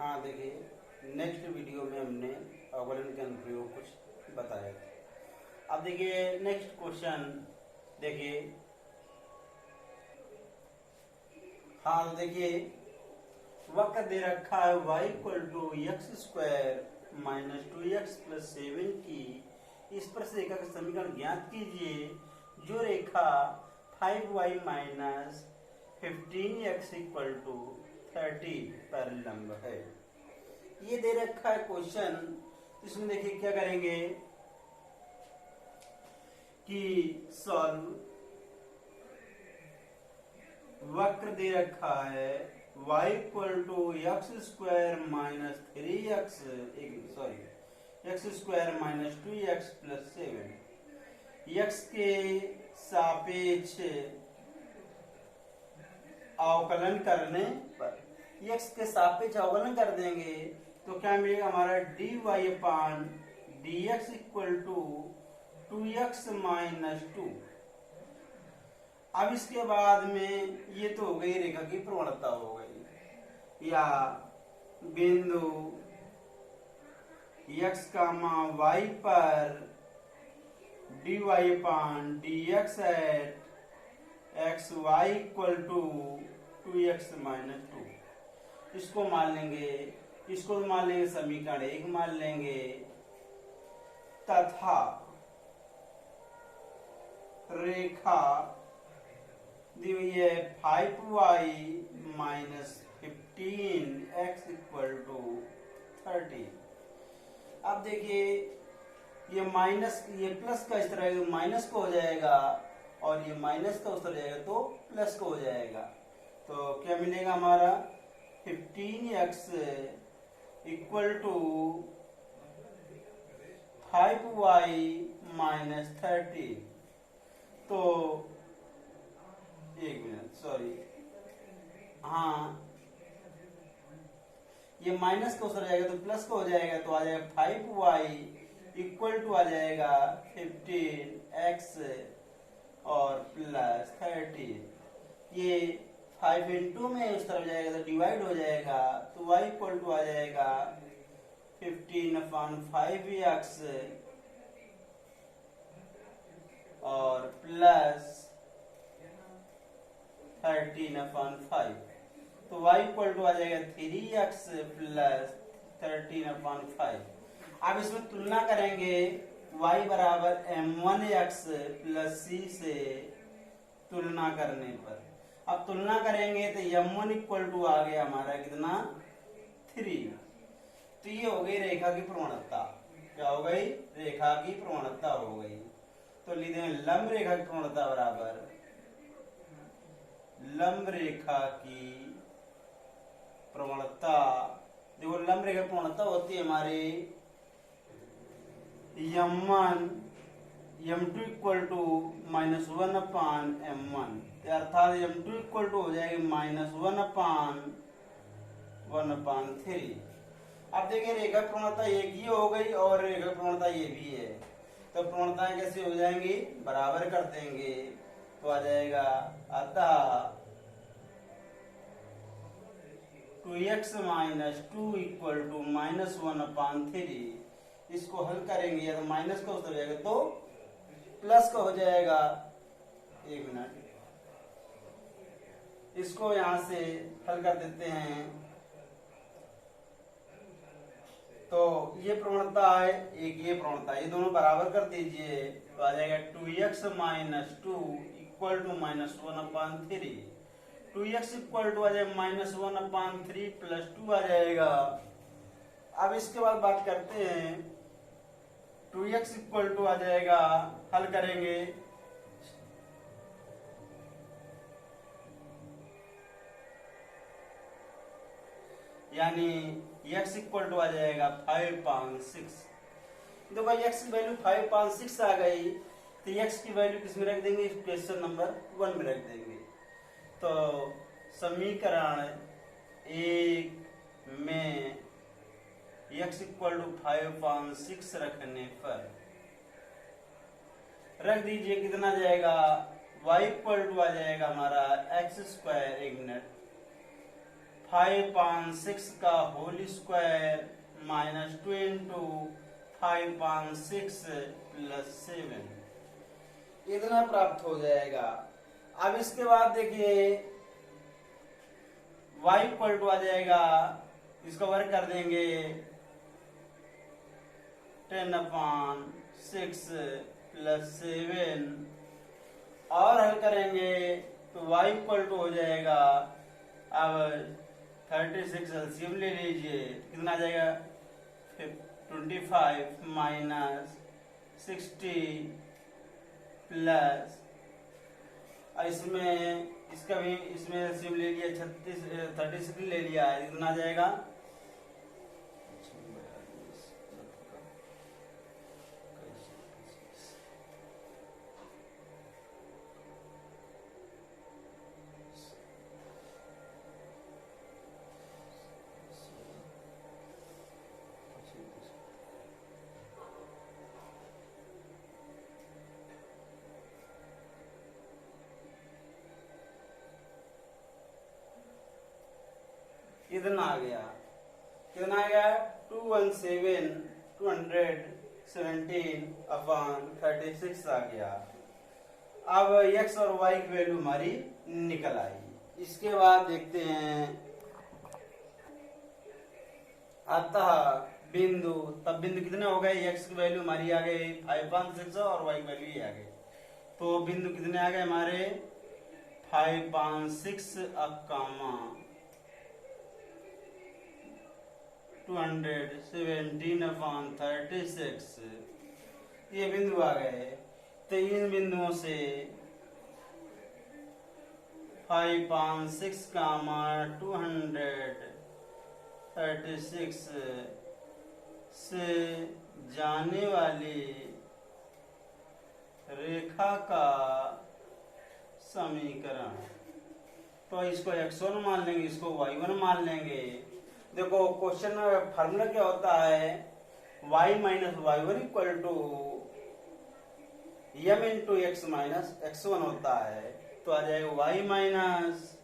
हाँ देखिए, next video में हमने अवकलन के अनुप्रयोग कुछ बताया था। अब देखिए नेक्स्ट क्वेश्चन देखिए। हाँ तो देखिए, वक्र दे रखा है y equal to x square minus 2x plus 7 की इस पर रेखा का समीकरण ज्ञात कीजिए जो रेखा 5y minus 15x equal to 30 पर लंब है। ये दे रखा है क्वेश्चन। इसमें देखिए क्या करेंगे कि सॉल्व। वक्र दे रखा है y equal to x square minus 3x x square minus 2x plus 7 x के सापेक्ष अवकलन करने पर x के सापेक्ष अवकलन कर देंगे तो क्या मिलेगा हमारा dy upon dx equal to 2x minus 2। अब इसके बाद में ये तो हो गई रेखा की प्रवणता हो गई, या बिंदु x कामा y पर dy upon dx at x y equal to 2x minus 2। इसको मान लेंगे, इसको मान लेंगे समीकरण 1 मान लेंगे, तथा रेखा दी हुई है 5y minus 15x equal to 30। अब देखिए ये माइनस, ये प्लस का इस तरह माइनस को हो जाएगा और ये माइनस का उस तरह जाएगा तो प्लस को हो जाएगा। तो क्या मिलेगा हमारा 15x equal to 5y minus 30। तो एक मिनट सॉरी, हाँ ये माइनस का उतर जाएगा तो प्लस का हो जाएगा, तो आ जाएगा 5y इक्वल टू आ जाएगा 15x और प्लस 30। ये 5 इंटू में उस तरफ जाएगा तो डिवाइड हो जाएगा, तो y इक्वल टू आ जाएगा 15 अपॉन 5x और प्लस 13 अपॉन 5। तो y इक्वल टू आ जाएगा 3x प्लस 13 अपॉन 5। अब इसमें तुलना करेंगे y बराबर m1x प्लस c से तुलना करने पर। अब तुलना करेंगे तो m1 इक्वल टू आ गया हमारा कितना 3। तो ये हो गई रेखा की प्रवणता। क्या हो गई? रेखा की प्रवणता हो गई। तो लिख देंगे लंब रेखा की प्रवणता बराबर लंब रेखा की प्रवणता। देखो लंब रेखा की प्रवणता होती है हमारी m1 m2 equal to minus 1 upon m1, अर्थात m2 इक्वल टू हो जाएगी माइनस 1 अपान 3। अब देखिए रेखा प्रवणता एक ही हो गई और रेखा प्रवणता ये भी है, तो प्रवणताएं कैसे हो जाएंगी? बराबर कर देंगे तो आ जाएगा अतः 2x minus 2 equal to minus 1 upon 3। इसको हल करेंगे या तो माइनस का हो जाएगा तो प्लस का हो जाएगा। एक मिनट, इसको यहां से हल कर देते हैं। तो ये प्रवणता है, एक ये प्रवणता, ये दोनों बराबर कर दीजिए तो आ जाएगा 2x minus 2 equal to minus 1 upon 3। 2x equal to आ जाएगा माइनस 1 अपान 3 प्लस 2 आ जाएगा। अब इसके बाद बात करते हैं 2x इक्वल टू आ जाएगा, हल करेंगे यानी x इक्वल टू आ जाएगा 5/6। तो भाई x की वैल्यू 5/6 आ गई तो x की वैल्यू किस में रख देंगे? क्वेश्चन नंबर 1 में रख देंगे। तो समीकरण 1 में x इक्वल टू 5/6 रखने पर रख दीजिए कितना जाएगा? y इक्वल टू आ जाएगा हमारा x स्क्वायर, एक मिनट, 5/6 का whole square minus 2 into 5/6 plus 7, इतना प्राप्त हो जाएगा। अब इसके बाद देखिए y इक्वल टू आ जाएगा, इसका वर्क कर देंगे 10/6 प्लस 7 और हल करेंगे तो y इक्वल टू हो जाएगा, अब 36 एलसीएम ले लीजिए, कितना आ जाएगा 25 माइनस 60 प्लस, इसमें इसका भी इसमें एलसीएम ले लिया 36 ले लिया, कितना आ जाएगा इतना आ गया, कितना आ गया 217 आ गया। अब x और y की वैल्यू हमारी निकल आई। इसके बाद देखते हैं अतः बिंदु, तब बिंदु कितने हो गए, x की वैल्यू हमारी आ गई 5/6 और y की वैल्यू ये आ गई, तो बिंदु कितने आ गए हमारे 5/6 अकामा 217/36, ये बिंदु आ गए। तो इन बिंदुओं से 5/6 कामा 236 से जाने वाली रेखा का समीकरण, तो इसको x1 मान लेंगे, इसको y1 मान लेंगे। देखो क्वेश्चन में फार्मूला क्या होता है, y minus y1 equal to m into x minus x1 होता है, तो आ जाएगा y माइनस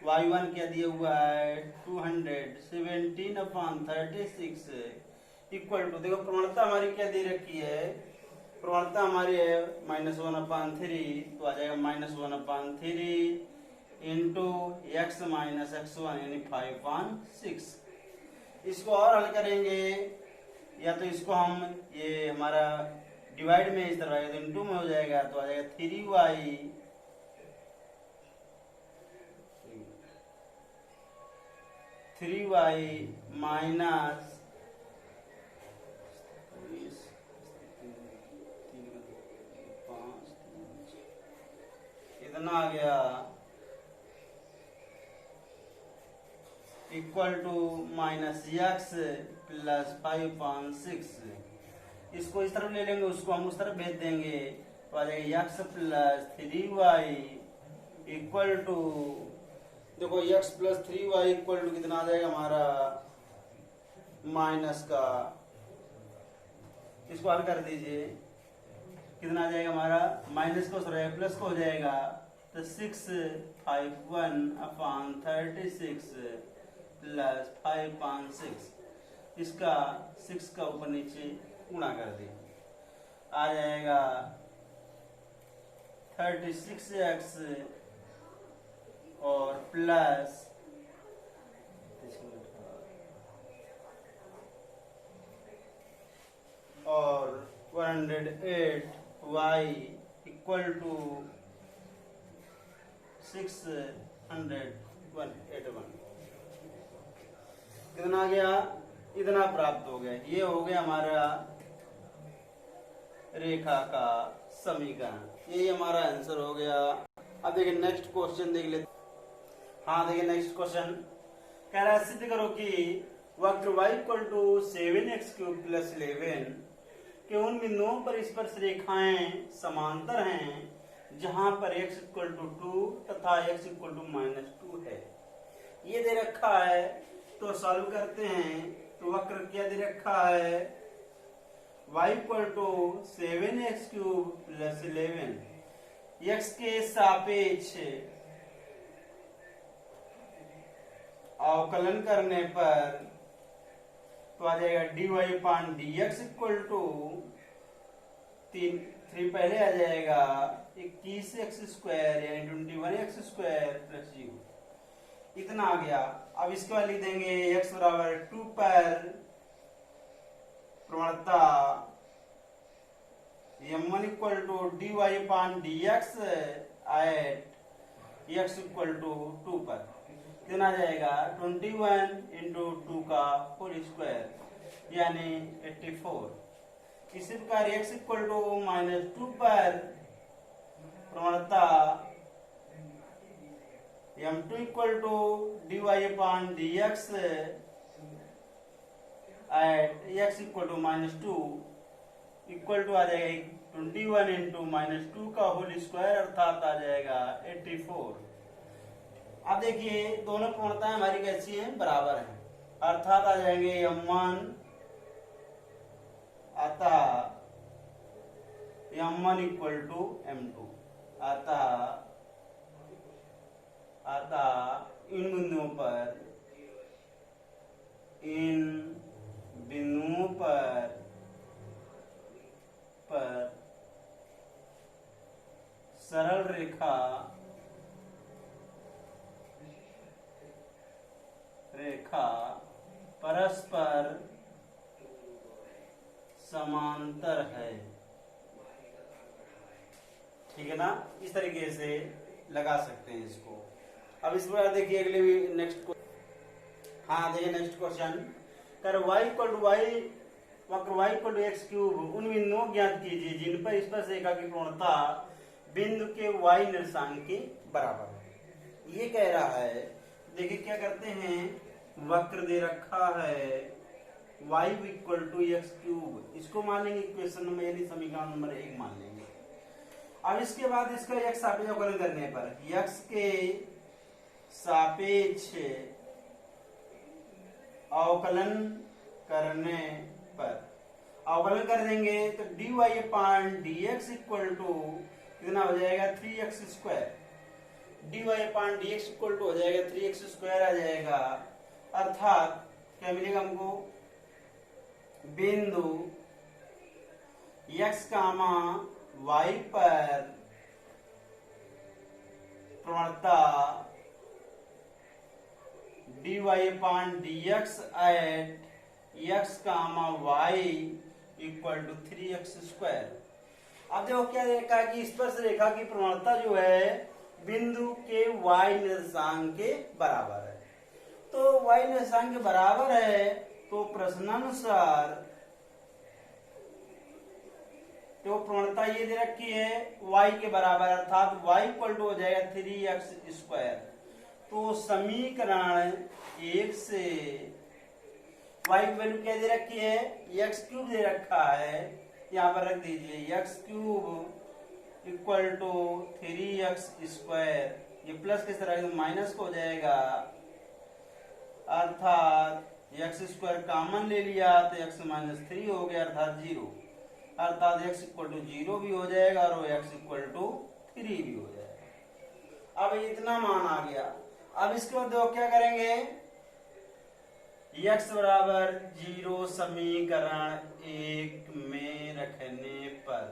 y1 क्या दिया हुआ है 217/36 इक्वल टू, देखो प्रवणता हमारी क्या दे रखी है, प्रवणता हमारी है -1/3, तो आ जाएगा -1/3 इंटू x माइनस x1 यानी 5/6। इसको और हल करेंगे, या तो इसको हम ये हमारा डिवाइड में इस तरह तो इंटू में हो जाएगा, तो आ जाएगा 3y माइनस इतना आ गया equal to minus x plus 5/6। इसको इस तरफ ले लेंगे, उसको हम उस तरफ भेज देंगे, तो आ जाएगा x plus 3y equal to, देखो x plus 3y equal to कितना आ जाएगा हमारा माइनस का, इसको हल कर दीजिए, कितना आ जाएगा हमारा माइनस को प्लस को हो जाएगा, तो 651/36 प्लस 5/6, इसका 6 का ऊपर नीचे गुणा कर दे, आ जाएगा 36x और प्लस और 108y इक्वल टू 681, कितना आ गया, इतना प्राप्त हो गया। ये हो गया हमारा रेखा का समीकरण, ये हमारा आंसर हो गया। अब देखिए नेक्स्ट क्वेश्चन देख लेते। हाँ देखिए नेक्स्ट क्वेश्चन कह रहा है सिद्ध करो कि वक्र y equal to 7x³ plus 11 के उन बिंदुओं पर स्पर्श रेखाएं समांतर हैं जहां पर x इक्वल टू 2 तथा x इक्वल टू -2 है। ये दे रखा है, तो सॉल्व करते हैं। तो वक्र क्या दे रखा है, y equal to 7x³ plus 11, x के सापेक्ष अवकलन करने पर तो आ जाएगा dy upon dx equal to 3 पहले आ जाएगा 21x² यानी 21x² प्लस 0 इतना आ गया। अब इसके बाद लिख देंगे x बराबर 2 पर प्रवणता m1 equal to dy upon dx at x equal to 2 पर कितना आ जाएगा 21 इंटू 2 का होल स्क्वायर यानी 84। इसी प्रकार x इक्वल टू -2 पर प्रवणता m2 equal to dy upon dx at x equal to -2 equal to आ जाएगा 21 इंटू -2 का होल स्क्वायर अर्थात आ जाएगा 84। अब देखिए दोनों पूर्णताएं हमारी कैसी हैं, बराबर हैं, अर्थात आ जाएंगे m1 अतः m1 इक्वल टू m2 अतः इन बिंदुओं पर सरल रेखा परस्पर समांतर है। ठीक है ना, इस तरीके से लगा सकते हैं इसको। अब इस बार देखिए अगले नेक्स्ट हाँ देखिए नेक्स्ट क्वेश्चन कर y इक्वल टू y वक्र y equal to x cube उन बिंदुओं ज्ञात कीजिए जिन पर स्पर्श रेखा की पूर्णता बिंदु के y निर्देशांक के बराबर है। ये कह रहा है, देखिए क्या करते हैं, वक्र दे रखा है y equal to x cube, इसको मान लेंगे इक्वेशन नंबर यानी समीकरण नंबर 1 मान लेंगे। अब इसके बाद इसका x सापेक्ष अवकलन करने पर x के सापेक्ष अवकलन करने पर अवकलन कर देंगे तो dy upon dx equal to कितना हो जाएगा 3x²। dy upon dx equal to हो जाएगा 3x² आ जाएगा, अर्थात क्या मिलेगा हमको, बिंदु x कामा y पर प्रवणता dy upon dx at x comma y equal to 3x²। अब देखो क्या देखा कि स्पर्श रेखा की प्रवणता जो है बिंदु के y निर्देशांक के बराबर है। तो y निर्देशांक के बराबर है तो प्रश्नानुसार तो प्रवणता ये दे रखी है y के बराबर, अर्थात y इक्वल टू हो जाएगा 3x²। तो समीकरण 1 से y की वैल्यू क्या दे रखी है, x क्यूब दे रखा है, यहाँ पर रख दीजिए x cube equal to 3x², ये प्लस किस तरह माइनस हो जाएगा, अर्थात x² कॉमन ले लिया तो x -3 हो गया अर्थात 0, अर्थात x इक्वल टू 0 भी हो जाएगा और x इक्वल टू 3 भी हो जाएगा। अब इतना मान आ गया। अब इसके बाद देखो क्या करेंगे, x बराबर 0 समीकरण 1 में रखने पर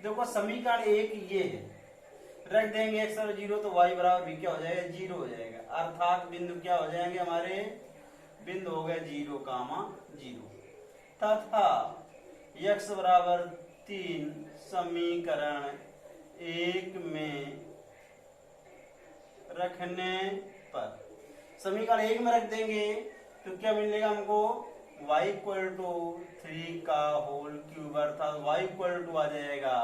देखो समीकरण 1 ये है, रख देंगे x बराबर 0 तो y बराबर भी क्या हो जाएगा 0 हो जाएगा, अर्थात बिंदु क्या हो जाएंगे हमारे, बिंदु हो गए 0, 0 तथा x बराबर 3 समीकरण 1 में रखने पर समीकरण 1 में रख देंगे तो क्या मिलेगा हमको, y इक्वल टू 3 का होल क्यूब, अर्थात y इक्वल टू आ जाएगा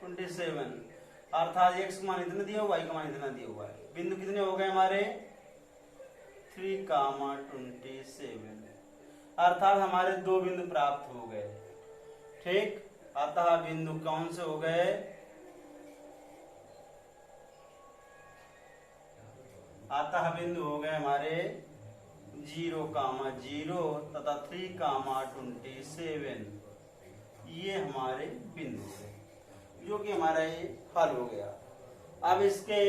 27, अर्थात x का मान इतना दिया हुआ y का मान इतना दिया हुआ है। बिंदु कितने हो गए हमारे 3, 27, अर्थात हमारे 2 बिंदु प्राप्त हो गए। ठीक, अतः बिंदु कौन से हो गए, अतः बिंदु हो गए हमारे 0, 0 तथा 3, 27, ये हमारे बिंदु है जो कि हमारा ये हल हो गया। अब इसके